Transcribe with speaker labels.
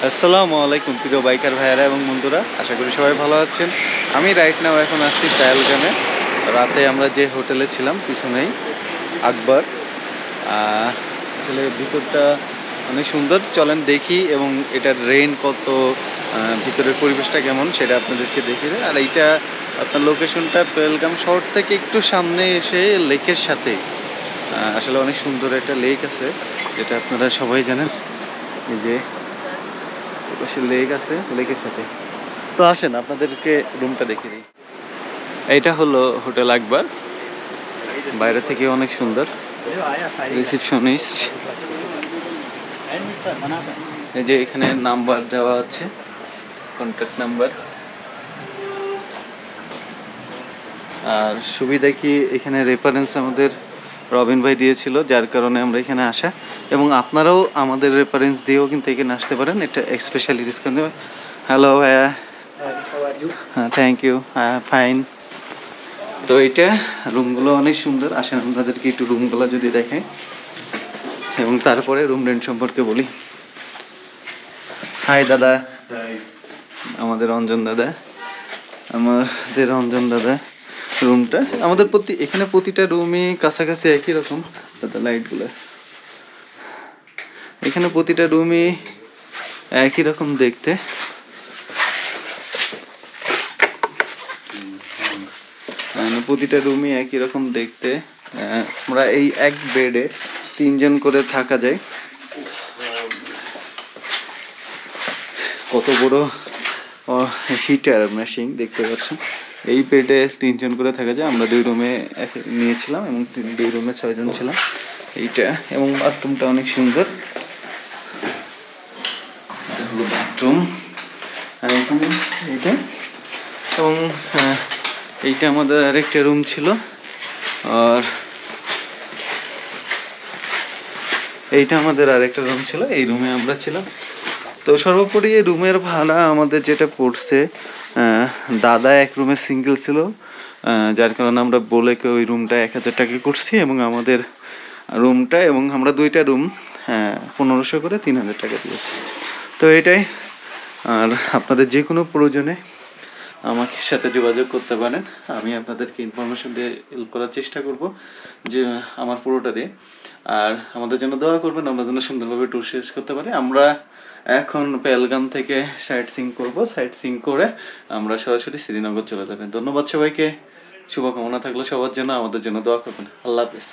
Speaker 1: আসসালামু আলাইকুম প্রিয় বাইকার ভাইয়েরা এবং বন্ধুরা, আশা করি সবাই ভালো আছেন। আমি রাইট নাও এখন আসছি পেহেলগামে। রাতে আমরা যে হোটেলে ছিলাম পিছনেই আকবর। আসলে ভিতরটা অনেক সুন্দর, চলেন দেখি এবং এটার রেন কত, ভিতরের পরিবেশটা কেমন সেটা আপনাদেরকে দেখে দেয়। আর এইটা আপনার লোকেশনটা পেহেলগাম শহর থেকে একটু সামনে এসে লেকের সাথে, আসলে অনেক সুন্দর একটা লেক আছে যেটা আপনারা সবাই জানেন। এই যে পাশে লেক আছে, লেকের সাথে। তো আসেন আপনাদেরকে রুমটা দেখে দিই। এইটা হলো হোটেল আকবর, বাইরে থেকে অনেক সুন্দর। রিসেপশনিস্ট, এই যে এখানে নাম্বার দেওয়া আছে, কন্ট্যাক্ট নাম্বার। আর সুবিধা কি, এখানে রেফারেন্স আমাদের রবিন ভাই দিয়েছিল, যার কারণে আমরা এখানে আসা। এবং আপনারাও আমাদের রেফারেন্স দিয়েও কিন্তু এখানে আসতে পারেন, এটা স্পেশালি ডিসকাউন্ট দেবে। হ্যালো ভাইয়া, হ্যাঁ থ্যাংক ইউ, হ্যাঁ ফাইন। তো এটা রুমগুলো অনেক সুন্দর, আসেন আপনাদেরকে একটু রুমগুলো যদি দেখে এবং তারপরে রুম রেন্ট সম্পর্কে বলি। হাই দাদা, আমাদের রঞ্জন দাদা, রুমটা আমাদের এখানে প্রতিটা রুমই কাছাকাছি একই রকম। দাদা লাইটগুলো, এখানে প্রতিটা রুমই একই রকম দেখতে। প্রতিটা রুমই একই রকম দেখতে। আমরা এই এক বেডে 3 জন করে থাকা যায়। কত বড় হিটার মেশিন দেখতে পাচ্ছেন। এই বেডে 3 জন করে থাকা যায়। আমরা 2 রুমে নিয়েছিলাম এবং 2 রুমে 6 জন ছিলাম। এইটা এবং বাথরুমটা অনেক সুন্দর। এটা হলো বাথরুম, আর এখানে এইটা এবং এইটা আমাদের আরেকটা রুম ছিল। আর এইটা আমাদের আরেকটা রুম ছিল, এই রুমে আমরা ছিলাম। তো সর্বোপরি এই রুমের ভাড়া আমাদের যেটা পড়ছে, দাদা এক রুমে সিঙ্গেল ছিল, যার কারণে আমরা বলে ওই রুমটা 1000 টাকা করছি এবং আমাদের রুমটা এবং আমরা 2টা রুম 1500 করে 3000 টাকা দিয়েছি। তো এটাই। আর আপনাদের যে কোনো প্রয়োজনে আমাকে সাথে যোগাযোগ করতে পারেন, আমি আপনাদেরকে ইনফরমেশন দিয়ে হেল্প করার চেষ্টা করব, যে আমার পুরোটা দিয়ে। আর আমাদের জন্য দোয়া করবেন, আমরা যেন সুন্দরভাবে ট্যুর শেষ করতে পারি। আমরা এখন পেহেলগাম থেকে সাইট সিং করব, সাইট সিং করে আমরা সরাসরি শ্রীনগর চলে যাবেন। ধন্যবাদ সবাইকে, শুভকামনা থাকলো সবার জন্য, আমাদের জন্য দোয়া করবেন। আল্লাহ হাফেজ।